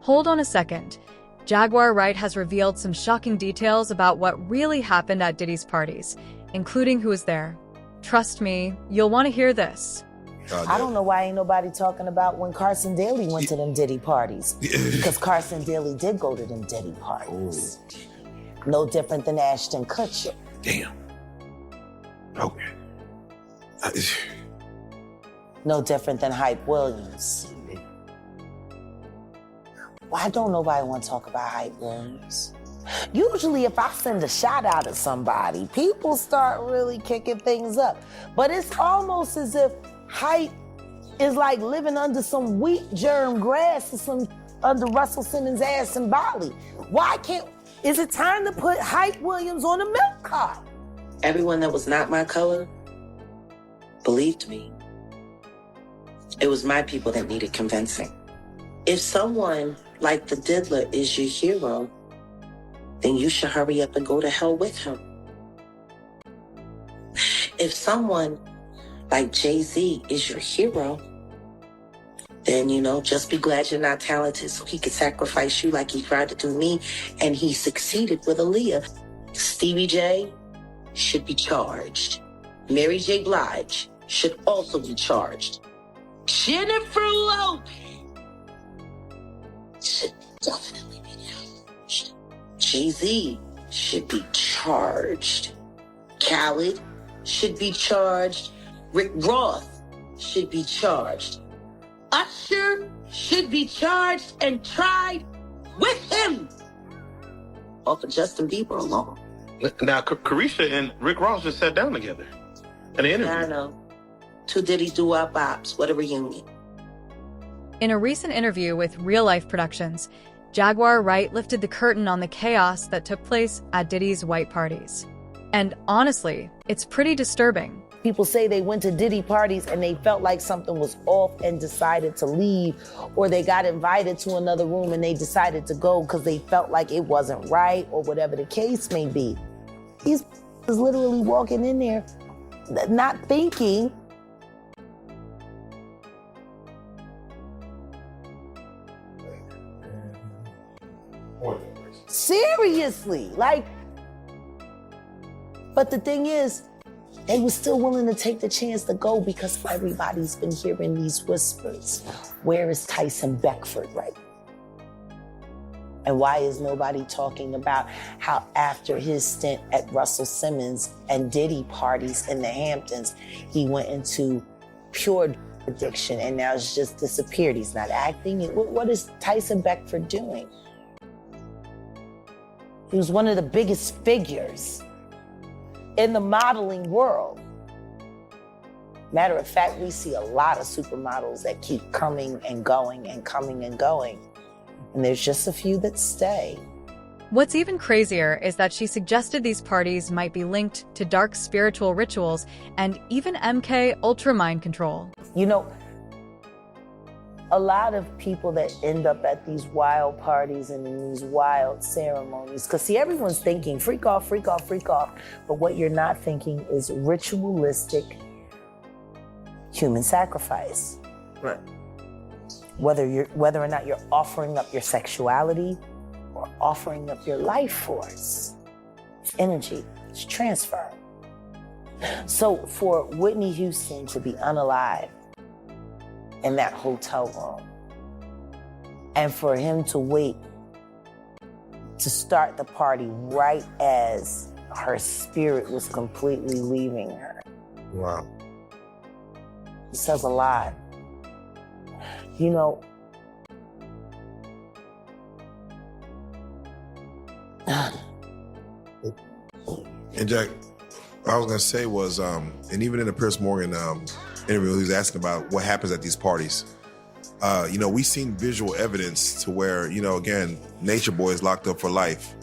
Hold on a second. Jaguar Wright has revealed some shocking details about what really happened at Diddy's parties, including who was there. Trust me, you'll want to hear this. I don't know why ain't nobody talking about when Carson Daly went to them Diddy parties. Because Carson Daly did go to them Diddy parties. No different than Ashton Kutcher. Damn. Okay. No different than Hype Williams. Why don't nobody want to talk about Hype Williams? Usually if I send a shout out to somebody, people start really kicking things up. But it's almost as if Hype is like living under some wheat germ grass or under Russell Simmons' ass in Bali. Is it time to put Hype Williams on a milk cart? Everyone that was not my color believed me. It was my people that needed convincing. If someone like the Diddler is your hero, then you should hurry up and go to hell with him. If someone like Jay-Z is your hero, then, just be glad you're not talented so he could sacrifice you like he tried to do me, and he succeeded with Aaliyah. Stevie J should be charged. Mary J. Blige should also be charged. Jennifer Lopez should definitely be charged. Jay-Z should be charged. Khaled should be charged. Rick Ross should be charged. Usher should be charged and tried with him. Or for Justin Bieber alone. Now, Carisha and Rick Ross just sat down together in an interview. I know. Two Diddy doo-wop bops. What a reunion. In a recent interview with Real Life Productions, Jaguar Wright lifted the curtain on the chaos that took place at Diddy's white parties. And honestly, it's pretty disturbing. People say they went to Diddy parties and they felt like something was off and decided to leave, or they got invited to another room and they decided to go because they felt like it wasn't right, or whatever the case may be. He's literally walking in there, not thinking. Seriously, but the thing is, they were still willing to take the chance to go because everybody's been hearing these whispers. Where is Tyson Beckford right now? And why is nobody talking about how after his stint at Russell Simmons and Diddy parties in the Hamptons, he went into pure addiction and now it's just disappeared. He's not acting. What is Tyson Beckford doing? He was one of the biggest figures in the modeling world. Matter of fact, we see a lot of supermodels that keep coming and going and coming and going. And there's just a few that stay. What's even crazier is that she suggested these parties might be linked to dark spiritual rituals and even MK Ultra mind control. A lot of people that end up at these wild parties and in these wild ceremonies, because see, everyone's thinking freak off, freak off, freak off. But what you're not thinking is ritualistic human sacrifice. Right. Whether or not you're offering up your sexuality or offering up your life force. It's energy, it's transfer. So for Whitney Houston to be unalive in that hotel room, and for him to wait to start the party right as her spirit was completely leaving her. Wow. It says a lot. And Jack, what I was gonna say was, and even in the Piers Morgan interview, he was asking about what happens at these parties. We've seen visual evidence to where, again, Nature Boy is locked up for life,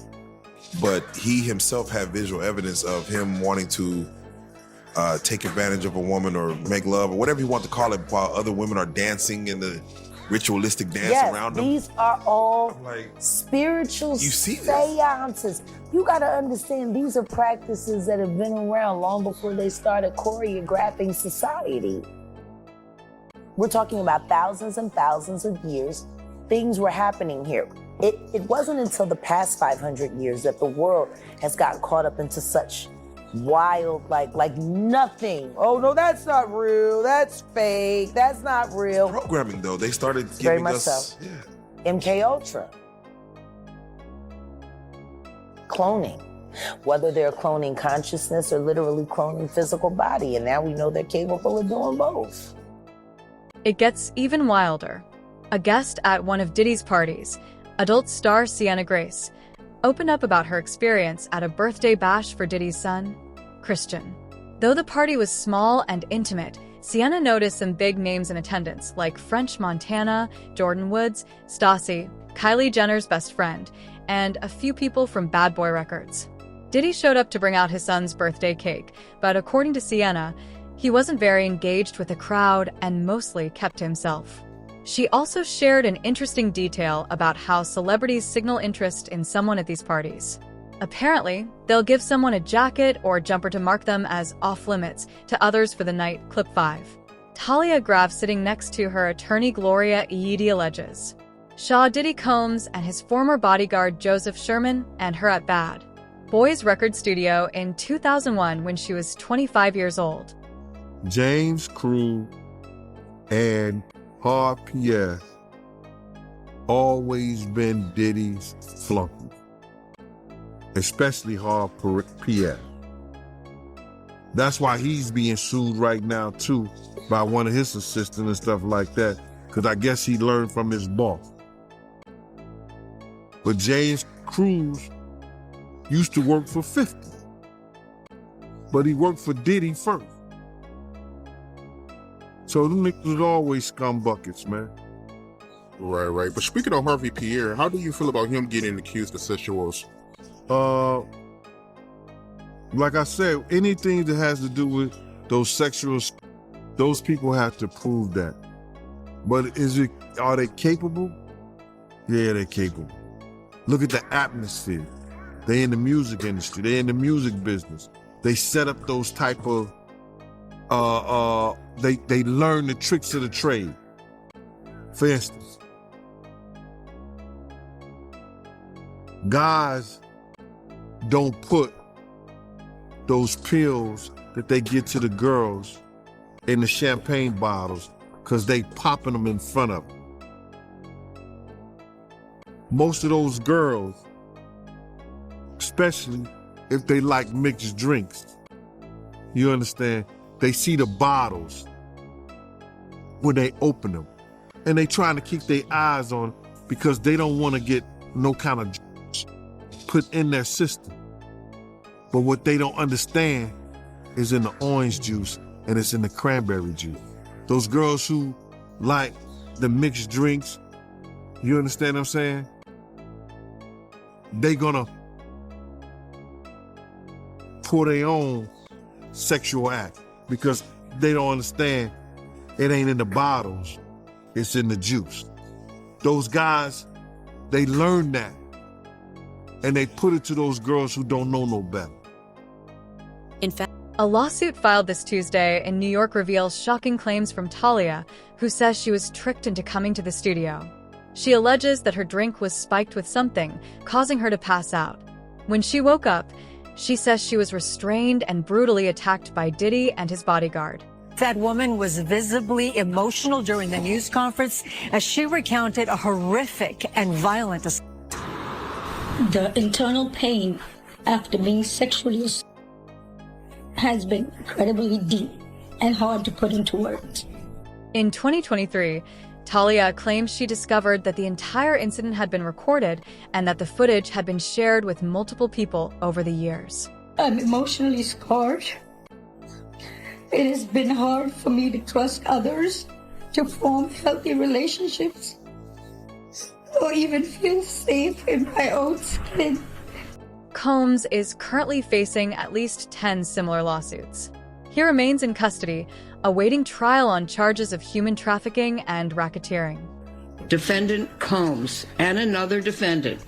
but he himself had visual evidence of him wanting to take advantage of a woman or make love or whatever you want to call it while other women are dancing in the ritualistic dance around him. These are all spiritual seances. You gotta understand, these are practices that have been around long before they started choreographing society. We're talking about thousands and thousands of years things were happening here. It wasn't until the past 500 years that the world has gotten caught up into such wild, like nothing. Oh no, that's not real. That's fake. That's not real. Programming though, they started Very giving much us. so. Yeah. MK Ultra. Cloning. Whether they're cloning consciousness or literally cloning physical body. And now we know they're capable of doing both. It gets even wilder. A guest at one of Diddy's parties, adult star Sienna Grace, opened up about her experience at a birthday bash for Diddy's son, Christian. Though the party was small and intimate, Sienna noticed some big names in attendance like French Montana, Jordan Woods, Stassi, Kylie Jenner's best friend, and a few people from Bad Boy Records. Diddy showed up to bring out his son's birthday cake, but according to Sienna, he wasn't very engaged with the crowd and mostly kept to himself. She also shared an interesting detail about how celebrities signal interest in someone at these parties. Apparently, they'll give someone a jacket or jumper to mark them as off-limits to others for the night. Clip 5. Talia Graff sitting next to her attorney Gloria Eidi alleges. Shaw Diddy Combs and his former bodyguard Joseph Sherman and her at Bad Boys Record Studio in 2001 when she was 25 years old. James Crew and Hard Pierre always been Diddy's flunky, especially Hard Pierre. That's why he's being sued right now too by one of his assistants and stuff like that, because I guess he learned from his boss. But James Cruz used to work for 50, but he worked for Diddy first. So them niggas was always scumbuckets, man. Right. But speaking of Harvey Pierre, how do you feel about him getting accused of sexual assault? Like I said, anything that has to do with those people have to prove that. But are they capable? Yeah, they're capable. Look at the atmosphere. They in the music industry. They in the music business. They set up those type of, they learn the tricks of the trade. For instance, guys don't put those pills that they get to the girls in the champagne bottles because they popping them in front of them. Most of those girls, especially if they like mixed drinks, you understand, they see the bottles when they open them. And they trying to keep their eyes on it because they don't want to get no kind of put in their system. But what they don't understand is in the orange juice and it's in the cranberry juice. Those girls who like the mixed drinks, you understand what I'm saying? They gonna pull their own sexual act because they don't understand it ain't in the bottles, it's in the juice. Those guys, they learn that and they put it to those girls who don't know no better. In fact, a lawsuit filed this Tuesday in New York reveals shocking claims from Talia, who says she was tricked into coming to the studio. She alleges that her drink was spiked with something, causing her to pass out. When she woke up, she says she was restrained and brutally attacked by Diddy and his bodyguard. That woman was visibly emotional during the news conference as she recounted a horrific and violent assault. The internal pain after being sexually assaulted has been incredibly deep and hard to put into words. In 2023, Talia claims she discovered that the entire incident had been recorded and that the footage had been shared with multiple people over the years. I'm emotionally scarred. It has been hard for me to trust others, to form healthy relationships, or even feel safe in my own skin. Combs is currently facing at least 10 similar lawsuits. He remains in custody, awaiting trial on charges of human trafficking and racketeering. Defendant Combs and another defendant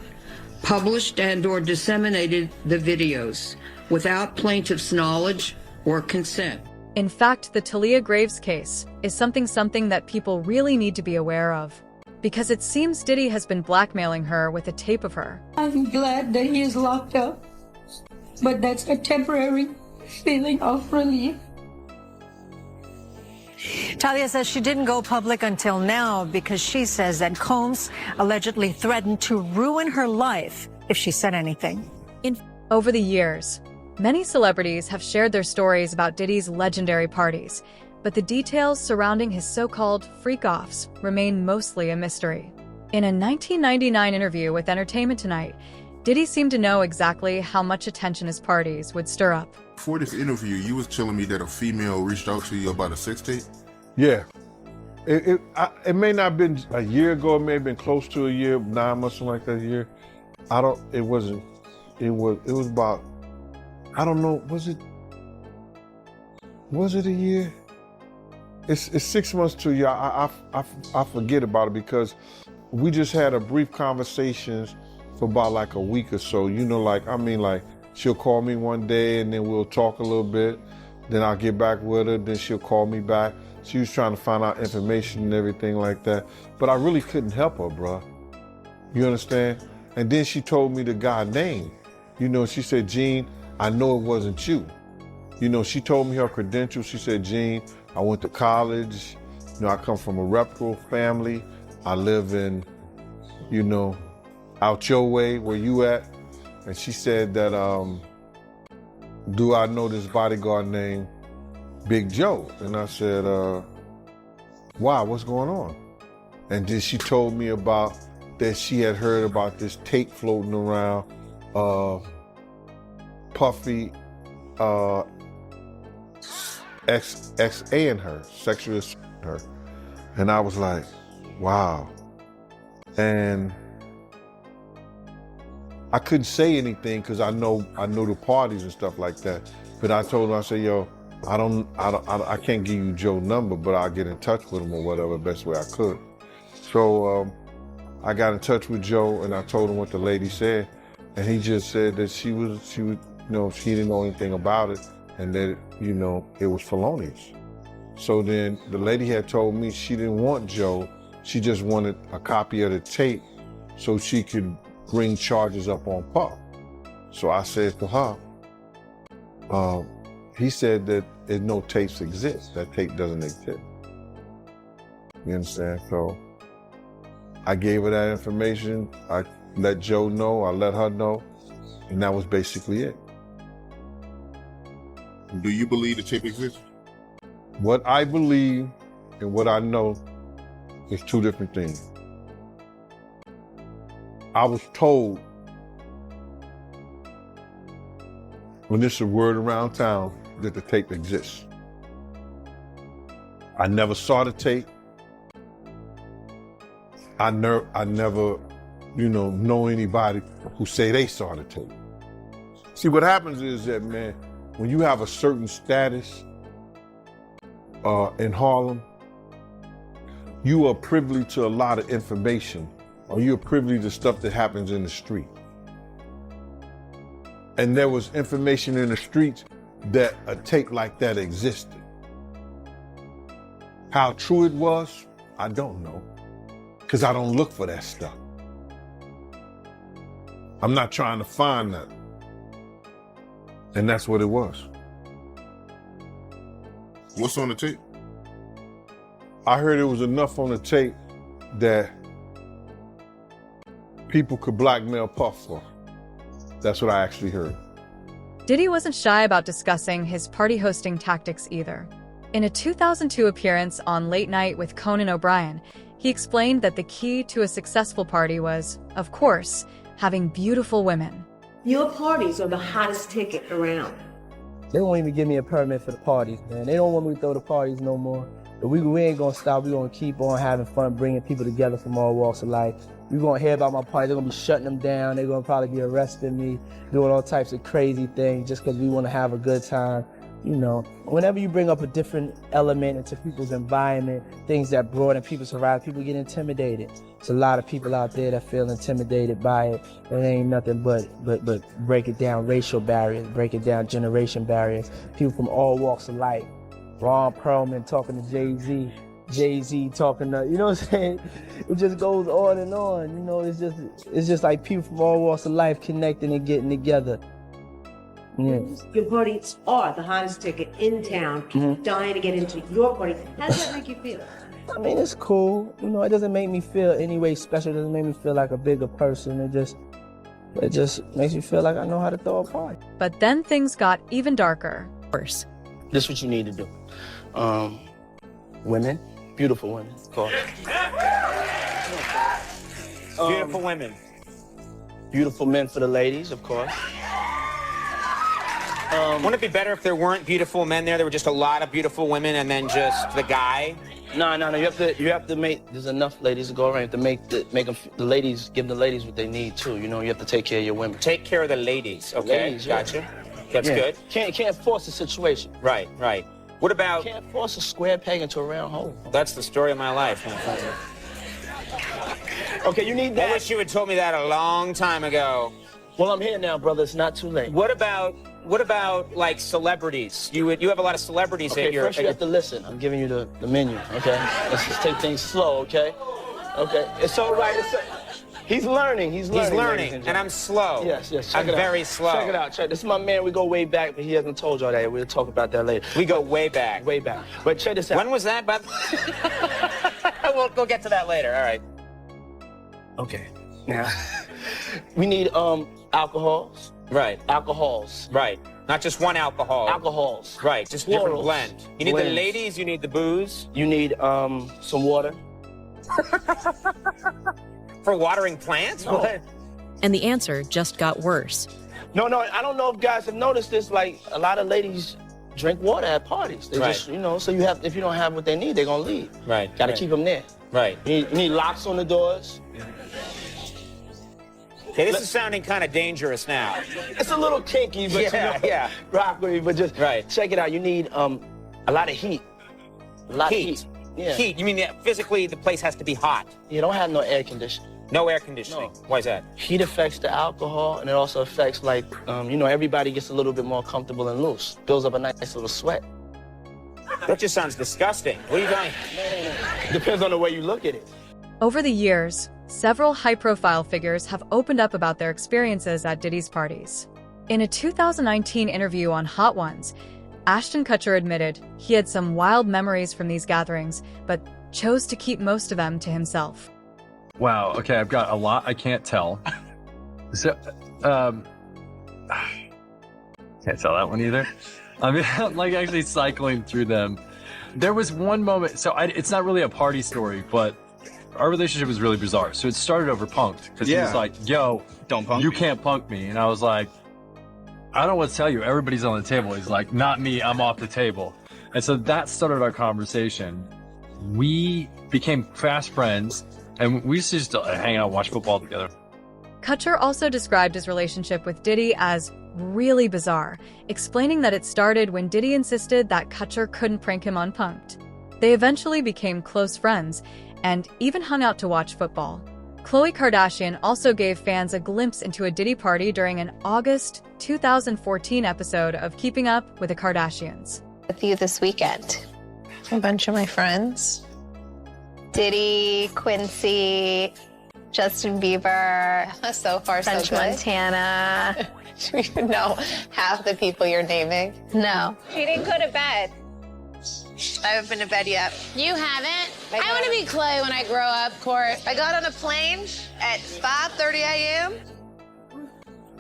published and/or disseminated the videos without plaintiff's knowledge or consent. In fact, the Talia Graves case is something that people really need to be aware of. because it seems Diddy has been blackmailing her with a tape of her. I'm glad that he is locked up, but that's a temporary feeling of relief. Talia says she didn't go public until now because she says that Combs allegedly threatened to ruin her life if she said anything. Over the years, many celebrities have shared their stories about Diddy's legendary parties, but the details surrounding his so-called freak-offs remain mostly a mystery. In a 1999 interview with Entertainment Tonight, Diddy seemed to know exactly how much attention his parties would stir up. Before this interview, you was telling me that a female reached out to you about a sex tape? Yeah. It may not have been a year ago, it may have been close to a year, 9 months, something like that, a year. It was about, I don't know, was it a year? It's 6 months to a year. I forget about it because we just had a brief conversations for about like a week or so. You know, like she'll call me one day and then we'll talk a little bit. Then I'll get back with her, then she'll call me back. She was trying to find out information and everything like that. But I really couldn't help her, bruh. You understand? And then she told me the guy's name. You know, she said, Gene, I know it wasn't you. You know, she told me her credentials. She said, Gene, I went to college. You know, I come from a reputable family. I live in, you know, out your way, where you at. And she said that, do I know this bodyguard named Big Joe? And I said, why, what's going on? And then she told me about that she had heard about this tape floating around of Puffy ex-A-ing her, sexually assaulting her. And I was like, wow. And I couldn't say anything because I know the parties and stuff like that. But I told her, I said, yo, I can't give you Joe's number, but I'll get in touch with him or whatever, best way I could. So I got in touch with Joe and I told him what the lady said. And he just said that she you know, she didn't know anything about it and that, you know, it was felonious. So then the lady had told me she didn't want Joe. She just wanted a copy of the tape so she could bring charges up on Puff. So I said to her, he said that no tapes exist. That tape doesn't exist. You understand? So I gave her that information. I let Joe know, I let her know, and that was basically it. Do you believe the tape exists? What I believe and what I know is two different things. I was told, when this is a word around town, that the tape exists. I never saw the tape. I never, you know anybody who say they saw the tape. See, what happens is that, man, when you have a certain status in Harlem, you are privy to a lot of information, or you're privy to stuff that happens in the street. And there was information in the streets that a tape like that existed. How true it was, I don't know, because I don't look for that stuff. I'm not trying to find that. And that's what it was. What's on the tape? I heard it was enough on the tape that people could blackmail Puff for. That's what I actually heard. Diddy wasn't shy about discussing his party hosting tactics either. In a 2002 appearance on Late Night with Conan O'Brien, he explained that the key to a successful party was, of course, having beautiful women. Your parties are the hottest ticket around. They won't even give me a permit for the parties, man. They don't want me to throw the parties no more. But we ain't gonna stop. We're gonna keep on having fun, bringing people together from all walks of life. We're gonna hear about my party. They're gonna be shutting them down. They're gonna probably be arresting me, doing all types of crazy things just because we wanna have a good time. You know, whenever you bring up a different element into people's environment, things that broaden people's horizon, people get intimidated. There's a lot of people out there that feel intimidated by it. It ain't nothing but break it down racial barriers, break it down generation barriers. People from all walks of life. Ron Perlman talking to Jay-Z, Jay-Z talking to, you know what I'm saying? It just goes on and on, you know, it's just like people from all walks of life connecting and getting together. Yeah. Your parties are the hottest ticket in town. People dying to get into your party. How does that make you feel? I mean, it's cool. You know, it doesn't make me feel any way special. It doesn't make me feel like a bigger person. It just makes me feel like I know how to throw a party. But then things got even darker. Worse. This is what you need to do. Women, beautiful women, of course. Beautiful women. Beautiful men for the ladies, of course. Wouldn't it be better if there weren't beautiful men there? There were just a lot of beautiful women and then just the guy? No. You have to make. There's enough ladies to go around. You have to make them. The ladies, give the ladies what they need too. You know, you have to take care of your women. Take care of the ladies. Okay, ladies, gotcha. That's good. Can't force the situation. Right. What about? Can't force a square peg into a round hole. That's the story of my life. Okay, you need that. I wish you had told me that a long time ago. Well, I'm here now, brother. It's not too late. What about like celebrities? You have a lot of celebrities okay, at your. First you have to listen. I'm giving you the menu. Okay, let's just take things slow. Okay, it's all right. He's learning. He's learning, and I'm slow. Yes. I'm very slow. Check it out. This is my man. We go way back, but he hasn't told y'all that. We'll talk about that later. We go way back. Way back. But check this out. When was that? We'll get to that later. All right. Okay. Now we need alcohols. Right. Alcohols. Right. Not just one alcohol. Alcohols. Right. Just Plurals. different blend. You need the ladies. You need the booze. You need some water. For watering plants? No. What? And the answer just got worse. No, I don't know if guys have noticed this. Like, a lot of ladies drink water at parties. They just, you know, so if you don't have what they need, they're going to leave. Right. Got to keep them there. Right. You need locks on the doors. Okay, this is sounding kind of dangerous now. It's a little kinky, but yeah. Rock with me, but just check it out. You need a lot of heat. A lot of heat. Yeah. Heat. You mean that physically the place has to be hot? You don't have no air conditioning. No air conditioning. No. Why is that? Heat affects the alcohol, and it also affects, like, you know, everybody gets a little bit more comfortable and loose. Builds up a nice little sweat. That just sounds disgusting. What are you doing? No. Depends on the way you look at it. Over the years, several high-profile figures have opened up about their experiences at Diddy's parties. In a 2019 interview on Hot Ones, Ashton Kutcher admitted he had some wild memories from these gatherings, but chose to keep most of them to himself. Wow, okay, I've got a lot I can't tell. So, can't tell that one either. I mean, I'm like actually cycling through them. There was one moment, so it's not really a party story, but our relationship was really bizarre. So it started over punked, because he was like, yo, don't punk you me. can't punk me. And I was like, I don't know what to tell you. Everybody's on the table. He's like, not me, I'm off the table. And so that started our conversation. We became fast friends, and we used to just hang out and watch football together. Kutcher also described his relationship with Diddy as really bizarre, explaining that it started when Diddy insisted that Kutcher couldn't prank him on Punk'd. They eventually became close friends and even hung out to watch football. Khloe Kardashian also gave fans a glimpse into a Diddy party during an August 2014 episode of Keeping Up with the Kardashians. With you this weekend, a bunch of my friends. Diddy, Quincy, Justin Bieber, so far French Montana. Do you know half the people you're naming? No. She didn't go to bed. I haven't been to bed yet. You haven't? I want to be Clay when I grow up, Court. I got on a plane at 5:30 a.m.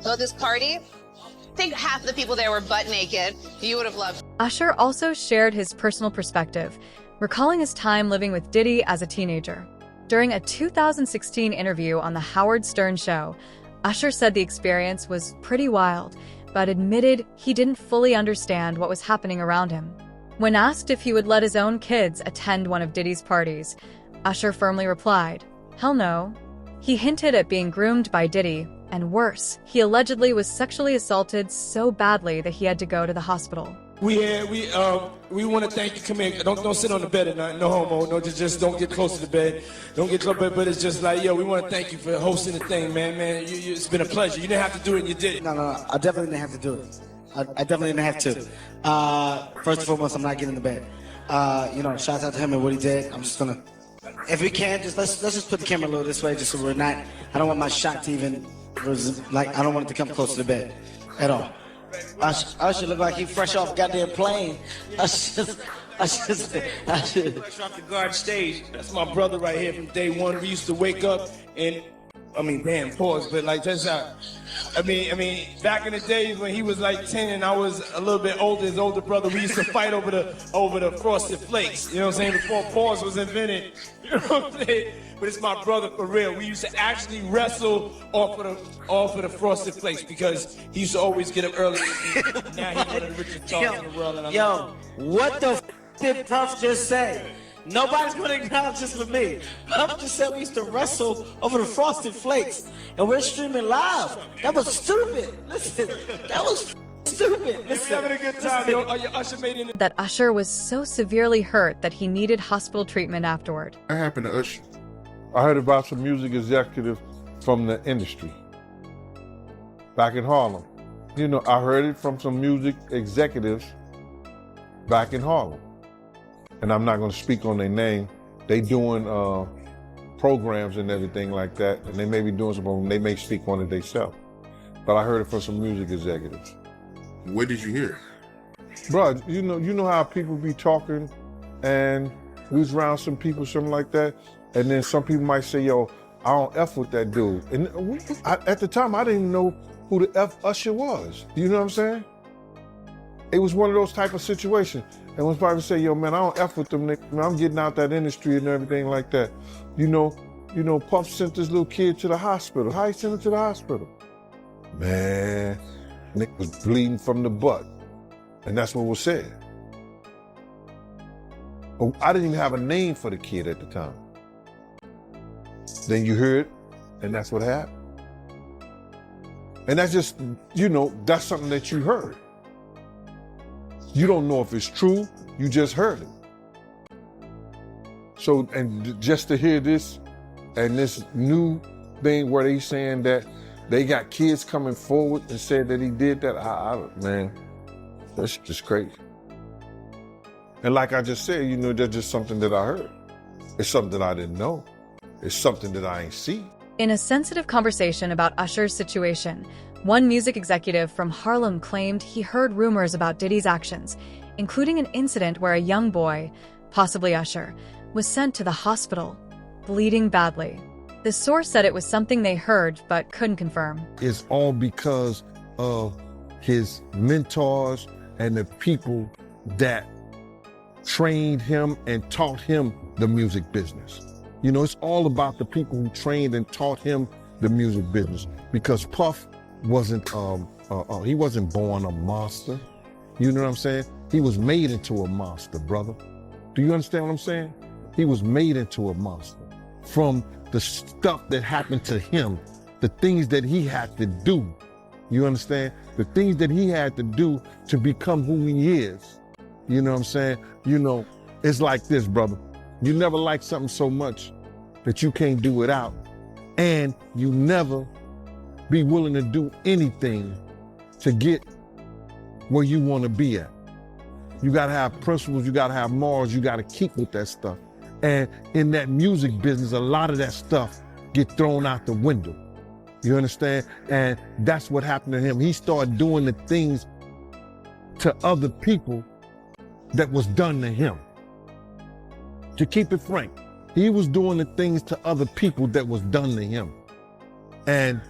So this party, I think half the people there were butt naked. You would have loved. Usher also shared his personal perspective, recalling his time living with Diddy as a teenager. During a 2016 interview on The Howard Stern Show, Usher said the experience was pretty wild, but admitted he didn't fully understand what was happening around him. When asked if he would let his own kids attend one of Diddy's parties, Usher firmly replied, "Hell no." He hinted at being groomed by Diddy, and worse, he allegedly was sexually assaulted so badly that he had to go to the hospital. We want to thank you. Come in. Don't sit on the bed at night. No homo. No, just don't get close to the bed. Don't get close. But it's just like, yo, we want to thank you for hosting the thing, man. It's been a pleasure. You didn't have to do it, and you did it. No, I definitely didn't have to do it. I definitely didn't have to. First and foremost, I'm not getting in the bed. You know, shout out to him and what he did. I'm just gonna, if we can, just let's just put the camera a little this way, just so we're not. I don't want my shot to even, like, I don't want it to come close to the bed at all. Usher look like he fresh off goddamn plane. Fresh off the guard stage. That's my brother right here from day one. We used to wake up and, I mean, damn, pause, but like that's how. I mean, back in the days when he was like 10 and I was a little bit older, his older brother, we used to fight over the Frosted Flakes. You know what I'm saying? Before pause was invented. You know what I'm saying? But it's my brother for real. We used to actually wrestle off of the Frosted Flakes because he used to always get up early. Now he's one of the richest dogs in the world. And Yo, what the did Puff just say? Nobody's gonna acknowledge this with me. Puff just said we used to wrestle over the Frosted Flakes, and we're streaming live. That was stupid. Listen, that was stupid. Listen, having a good time. Yo, Usher made it. That Usher was so severely hurt that he needed hospital treatment afterward. What happened to Usher? I heard about some music executives from the industry back in Harlem. You know, I heard it from some music executives back in Harlem. And I'm not going to speak on their name. They doing programs and everything like that, and they may be doing something. They may speak on it themselves. But I heard it from some music executives. Where did you hear it? Bro, you know how people be talking, and we was around some people, something like that, and then some people might say, "Yo, I don't F with that dude." And at the time, I didn't even know who the F Usher was. You know what I'm saying? It was one of those type of situations. And when somebody say, "Yo, man, I don't F with them, niggas. Man, I'm getting out that industry and everything like that." You know, Puff sent this little kid to the hospital. How he sent him to the hospital? Man, Nick was bleeding from the butt. And that's what was said. But I didn't even have a name for the kid at the time. Then you heard it, and that's what happened. And that's just, that's something that you heard. You don't know if it's true, you just heard it. So, and just to hear this, and this new thing where they saying that they got kids coming forward and said that he did that, man, that's just crazy. And like I just said, that's just something that I heard. It's something that I didn't know. It's something that I ain't see. In a sensitive conversation about Usher's situation, one music executive from Harlem claimed he heard rumors about Diddy's actions, including an incident where a young boy, possibly Usher, was sent to the hospital, bleeding badly. The source said it was something they heard but couldn't confirm. It's all because of his mentors and the people that trained him and taught him the music business. It's all about the people who trained and taught him the music business, because Puff wasn't he wasn't born a monster. You know what I'm saying? He was made into a monster, brother. Do you understand what I'm saying? He was made into a monster from the stuff that happened to him, the things that he had to do. You understand? The things that he had to do to become who he is. You know what I'm saying? It's like this, brother. You never like something so much that you can't do without, and you never be willing to do anything to get where you want to be at. You got to have principles, you got to have morals, you got to keep with that stuff. And in that music business, a lot of that stuff get thrown out the window. You understand? And that's what happened to him. He started doing the things to other people that was done to him. To keep it frank, he was doing the things to other people that was done to him. And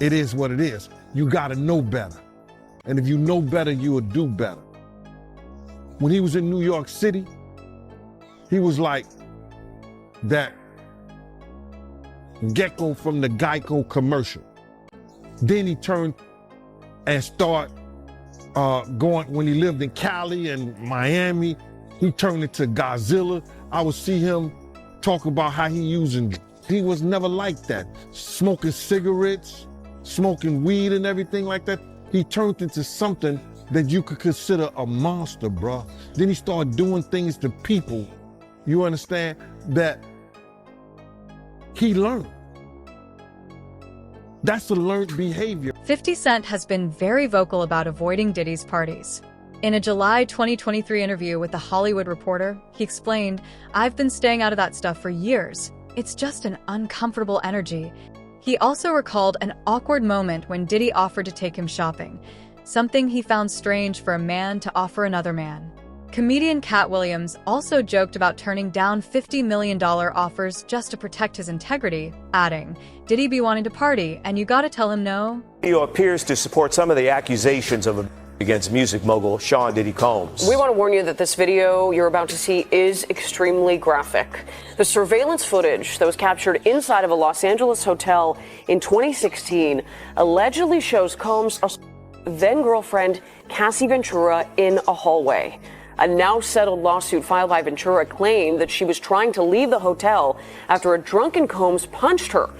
it is what it is. You got to know better. And if you know better, you will do better. When he was in New York City, he was like that gecko from the Geico commercial. Then he turned and started going, when he lived in Cali and Miami, he turned into Godzilla. I would see him talk about how he was never like that. Smoking cigarettes, smoking weed and everything like that. He turned into something that you could consider a monster, bro. Then he started doing things to people, you understand, that he learned. That's a learned behavior. 50 Cent has been very vocal about avoiding Diddy's parties. In a July 2023 interview with The Hollywood Reporter, he explained, "I've been staying out of that stuff for years. It's just an uncomfortable energy." He also recalled an awkward moment when Diddy offered to take him shopping, something he found strange for a man to offer another man. Comedian Cat Williams also joked about turning down $50 million offers just to protect his integrity, adding, "Diddy be wanting to party, and you gotta tell him no?" Video appears to support some of the accusations of against music mogul Sean Diddy Combs. We want to warn you that this video you're about to see is extremely graphic. The surveillance footage that was captured inside of a Los Angeles hotel in 2016 allegedly shows Combs' then-girlfriend Cassie Ventura in a hallway. A now-settled lawsuit filed by Ventura claimed that she was trying to leave the hotel after a drunken Combs punched her.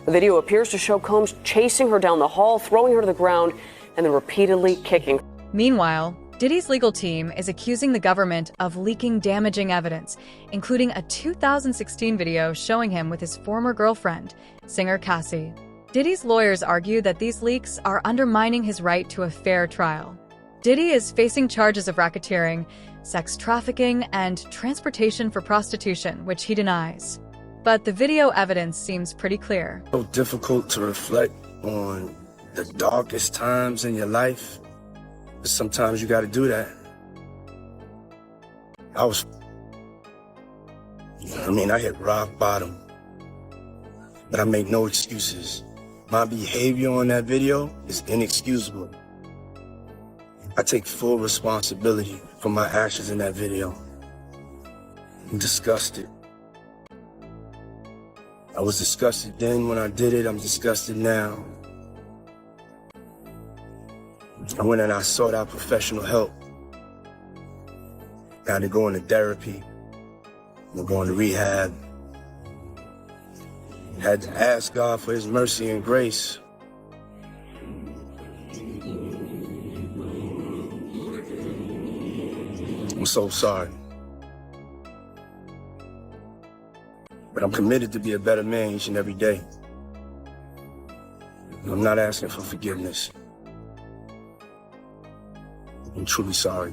The video appears to show Combs chasing her down the hall, throwing her to the ground, and then repeatedly kicking. Meanwhile, Diddy's legal team is accusing the government of leaking damaging evidence, including a 2016 video showing him with his former girlfriend, singer Cassie. Diddy's lawyers argue that these leaks are undermining his right to a fair trial. Diddy is facing charges of racketeering, sex trafficking, and transportation for prostitution, which he denies. But the video evidence seems pretty clear. So difficult to reflect on the darkest times in your life. But sometimes you got to do that. I hit rock bottom, but I make no excuses. My behavior on that video is inexcusable. I take full responsibility for my actions in that video. I'm disgusted. I was disgusted then when I did it. I'm disgusted now. I went and I sought out professional help. I had to go into therapy. I'm going to rehab. Had to ask God for his mercy and grace. I'm so sorry. But I'm committed to be a better man each and every day. I'm not asking for forgiveness. I'm truly sorry.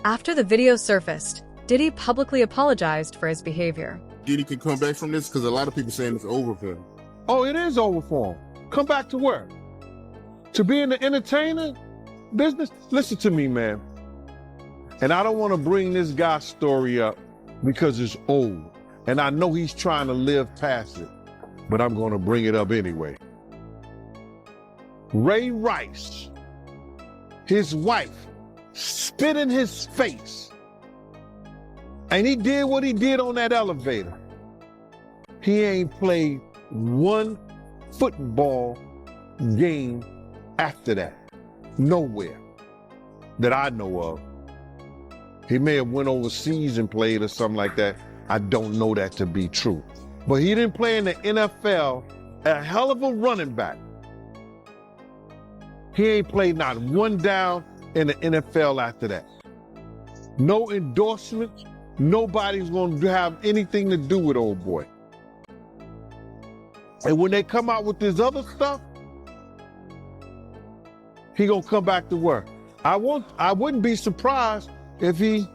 After the video surfaced, Diddy publicly apologized for his behavior. Diddy can come back from this because a lot of people saying it's over for him. Oh, it is over for him. Come back to work. To be in the entertainment business? Listen to me, man. And I don't want to bring this guy's story up because it's old. And I know he's trying to live past it. But I'm going to bring it up anyway. Ray Rice, his wife, spit in his face. And he did what he did on that elevator. He ain't played one football game after that. Nowhere that I know of. He may have went overseas and played or something like that. I don't know that to be true. But he didn't play in the NFL, a hell of a running back. He ain't played not one down in the NFL after that. No endorsements. Nobody's going to have anything to do with old boy. And when they come out with this other stuff, he gonna come back to work. I wouldn't be surprised if he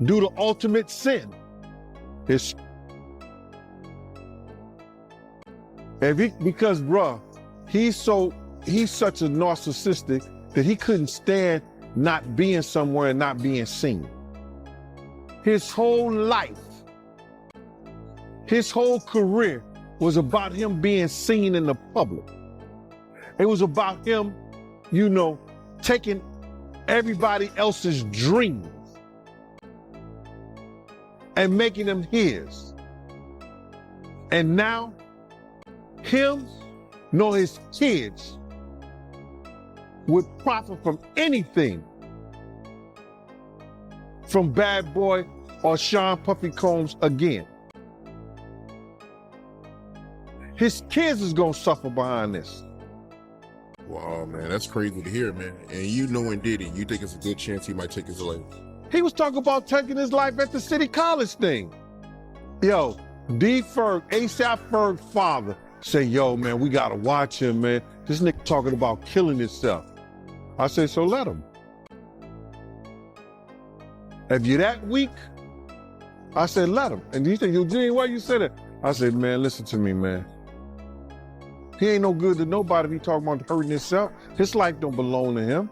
do the ultimate sin. Because bruh, he's such a narcissistic that he couldn't stand not being somewhere and not being seen. His whole life, his whole career was about him being seen in the public. It was about him, taking everybody else's dreams and making them his. And now, him nor his kids would profit from anything from Bad Boy or Sean Puffy Combs again. His kids is gonna suffer behind this. Wow, man, that's crazy to hear, man. And knowing Diddy, you think it's a good chance he might take his life? He was talking about taking his life at the City College thing. Yo, D. Ferg, ASAP Ferg father, say, yo, man, we gotta watch him, man. This nigga talking about killing himself. I say, so let him. If you're that weak, I said, let him. And he said, Eugene, why you say that? I said, man, listen to me, man. He ain't no good to nobody if he talking about hurting himself. His life don't belong to him.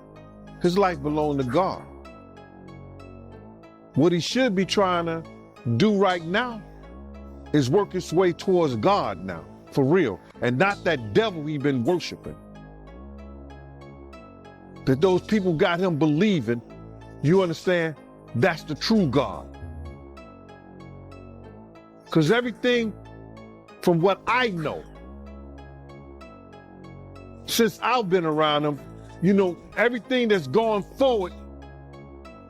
His life belong to God. What he should be trying to do right now is work his way towards God now, for real, and not that devil we've been worshiping. That those people got him believing, you understand, that's the true God. Because everything from what I know, since I've been around him, you know, everything that's gone forward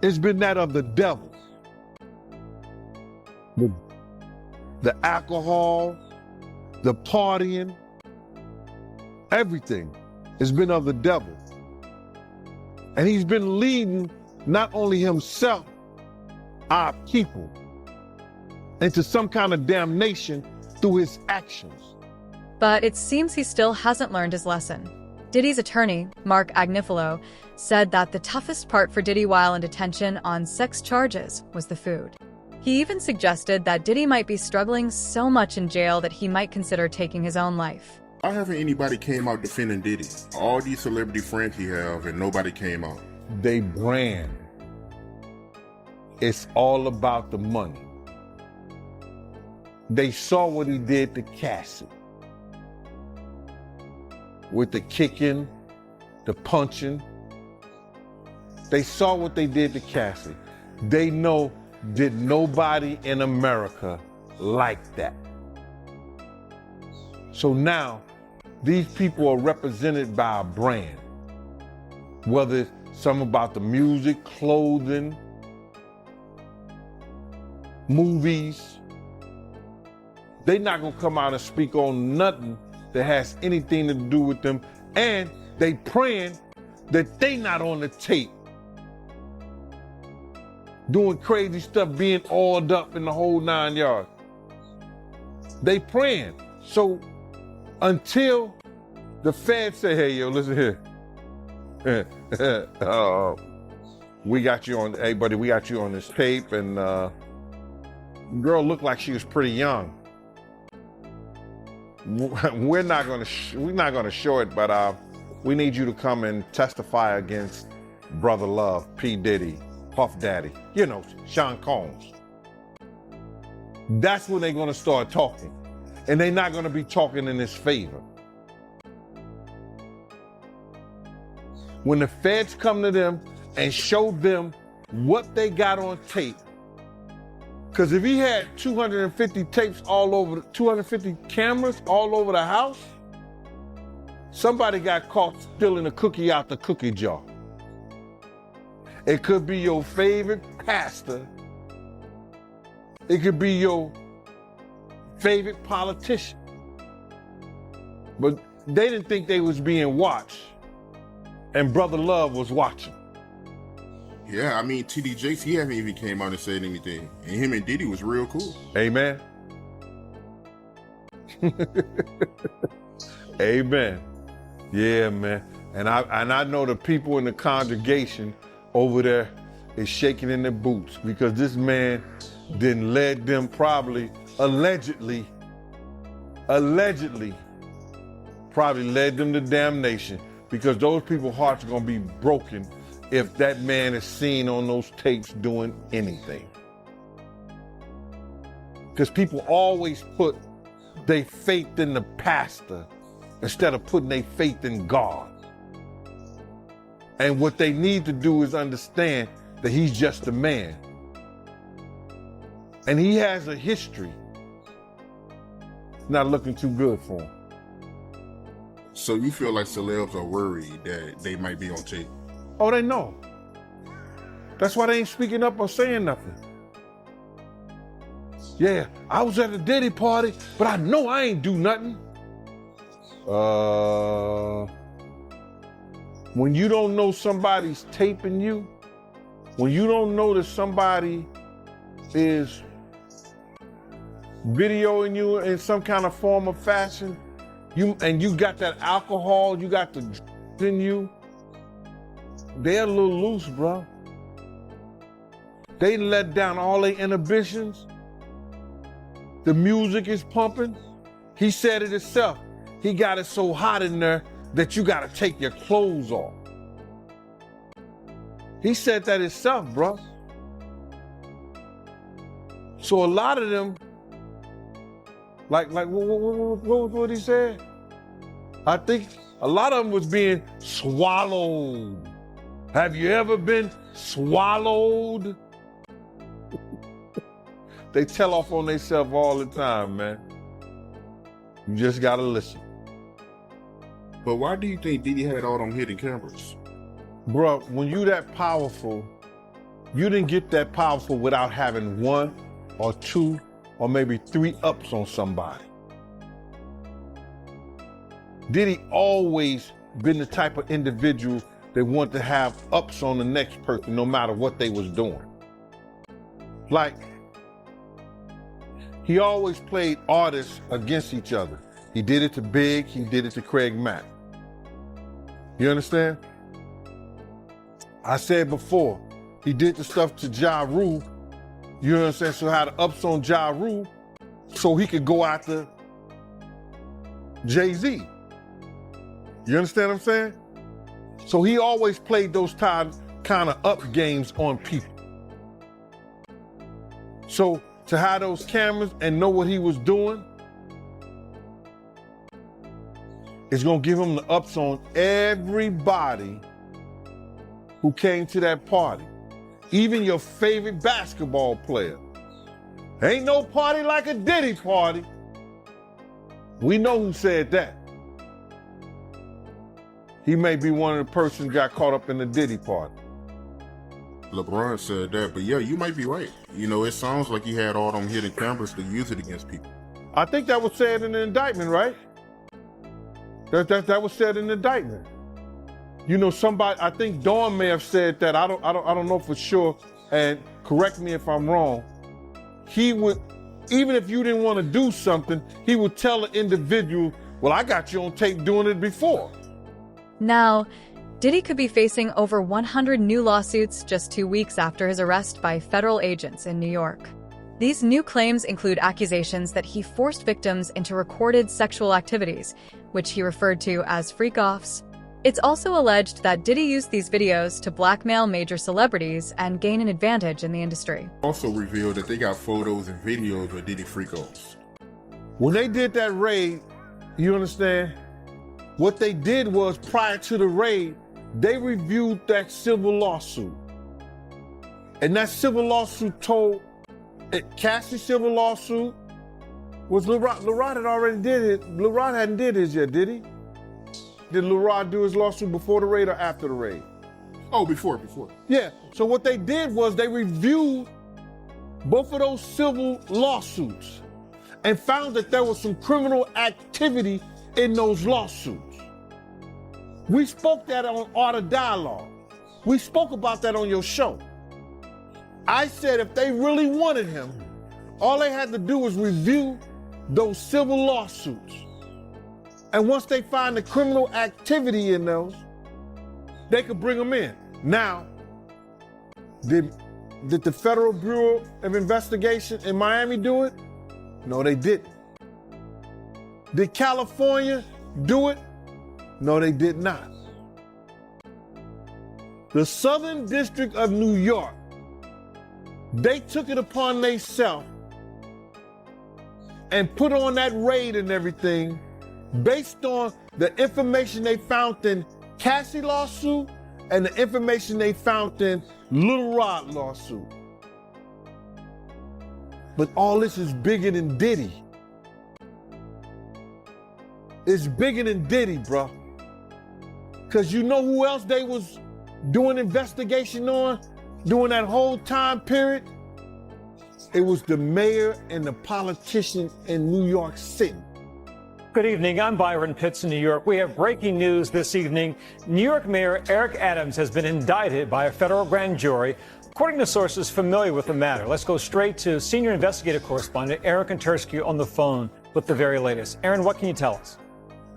has been that of the devil. The alcohol, the partying, everything has been of the devil. And he's been leading not only himself, our people, into some kind of damnation through his actions. But it seems he still hasn't learned his lesson. Diddy's attorney, Mark Agnifilo, said that the toughest part for Diddy while in detention on sex charges was the food. He even suggested that Diddy might be struggling so much in jail that he might consider taking his own life. Why haven't anybody came out defending Diddy? All these celebrity friends he have, and nobody came out. They brand. It's all about the money. They saw what he did to Cassie. With the kicking, the punching. They saw what they did to Cassie. They know did nobody in America like that. So now, these people are represented by a brand. Whether it's something about the music, clothing, movies. They're not gonna come out and speak on nothing that has anything to do with them. And they praying that they not on the tape doing crazy stuff, being oiled up in the whole 9 yards. They praying. So until the feds say, hey, yo, listen here. We got you on, hey, buddy, we got you on this tape. And girl looked like she was pretty young. We're not gonna show it, but we need you to come and testify against Brother Love, P. Diddy, Puff Daddy, you know, Sean Combs. That's when they're gonna start talking. And they're not gonna be talking in his favor. When the feds come to them and show them what they got on tape, because if he had 250 tapes all over, 250 cameras all over the house, somebody got caught stealing a cookie out the cookie jar. It could be your favorite pastor. It could be your favorite politician. But they didn't think they was being watched. And Brother Love was watching. Yeah, I mean, TD Jakes, he haven't even came out and said anything. And him and Diddy was real cool. Amen. Amen. Yeah, man. And I know the people in the congregation over there is shaking in their boots because this man didn't lead them probably, allegedly, probably led them to damnation because those people's hearts are going to be broken if that man is seen on those tapes doing anything. Because people always put their faith in the pastor instead of putting their faith in God. And what they need to do is understand that he's just a man. And he has a history. Not looking too good for him. So you feel like celebs are worried that they might be on tape? Oh, they know. That's why they ain't speaking up or saying nothing. Yeah, I was at a Diddy party, but I know I ain't do nothing. When you don't know somebody's taping you, when you don't know that somebody is videoing you in some kind of form or fashion, you got that alcohol, you got the in you, they're a little loose, bro. They let down all their inhibitions. The music is pumping. He said it himself. He got it so hot in there that you got to take your clothes off. He said that himself, bro. So a lot of them, like what he said? I think a lot of them was being swallowed. Have you ever been swallowed? They tell off on themselves all the time, man. You just gotta listen. But why do you think Diddy had all them hidden cameras? Bro, when you that powerful, you didn't get that powerful without having 1 or 2 or maybe 3 ups on somebody. Diddy always been the type of individual that wanted to have ups on the next person no matter what they was doing. Like, he always played artists against each other. He did it to Big, he did it to Craig Mack. You understand? I said before, he did the stuff to Ja Rule, you understand? So had the ups on Ja Rule so he could go after Jay-Z. You understand what I'm saying? So he always played those kind of up games on people. So to have those cameras and know what he was doing, it's gonna give him the ups on everybody who came to that party. Even your favorite basketball player. Ain't no party like a Diddy party. We know who said that. He may be one of the persons who got caught up in the Diddy party. LeBron said that, but yeah, you might be right. You know, it sounds like he had all them hidden cameras to use it against people. I think that was said in the indictment, right? That was said in the indictment. You know, somebody, I think Dawn may have said that. I don't know for sure, and correct me if I'm wrong. He would, even if you didn't want to do something, he would tell the individual, well, I got you on tape doing it before. Now, Diddy could be facing over 100 new lawsuits just 2 weeks after his arrest by federal agents in New York. These new claims include accusations that he forced victims into recorded sexual activities, which he referred to as freak-offs. It's also alleged that Diddy used these videos to blackmail major celebrities and gain an advantage in the industry. Also revealed that they got photos and videos of Diddy freak-offs. When they did that raid, you understand? What they did was, prior to the raid, they reviewed that civil lawsuit. And that civil lawsuit told, Cassie's civil lawsuit was LeRod had already did it. LeRod hadn't did his yet, did he? Did LeRod do his lawsuit before the raid or after the raid? Oh, before. Yeah, so what they did was they reviewed both of those civil lawsuits and found that there was some criminal activity in those lawsuits. We spoke that on Art of Dialogue. We spoke about that on your show. I said if they really wanted him, all they had to do was review those civil lawsuits. And once they find the criminal activity in those, they could bring him in. Now, did the Federal Bureau of Investigation in Miami do it? No, they didn't. Did California do it? No, they did not. The Southern District of New York, they took it upon themselves and put on that raid and everything based on the information they found in Cassie lawsuit and the information they found in Little Rod lawsuit. But all this is bigger than Diddy. It's bigger than Diddy, bro. Because you know who else they was doing investigation on during that whole time period? It was the mayor and the politician in New York City. Good evening. I'm Byron Pitts in New York. We have breaking news this evening. New York Mayor Eric Adams has been indicted by a federal grand jury, according to sources familiar with the matter. Let's go straight to senior investigative correspondent Aaron Kontersky on the phone with the very latest. Aaron, what can you tell us?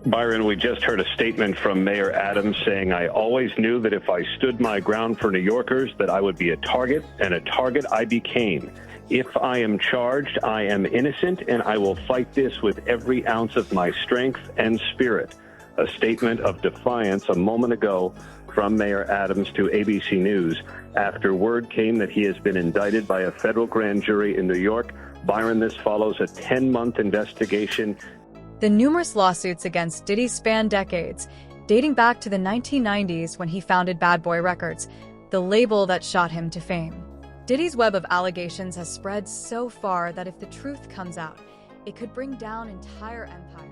Byron, we just heard a statement from Mayor Adams saying, "I always knew that if I stood my ground for New Yorkers, that I would be a target, and a target I became. If I am charged, I am innocent, and I will fight this with every ounce of my strength and spirit." A statement of defiance a moment ago from Mayor Adams to ABC News after word came that he has been indicted by a federal grand jury in New York. Byron, this follows a 10-month investigation. The numerous lawsuits against Diddy span decades, dating back to the 1990s when he founded Bad Boy Records, the label that shot him to fame. Diddy's web of allegations has spread so far that if the truth comes out, it could bring down entire empires.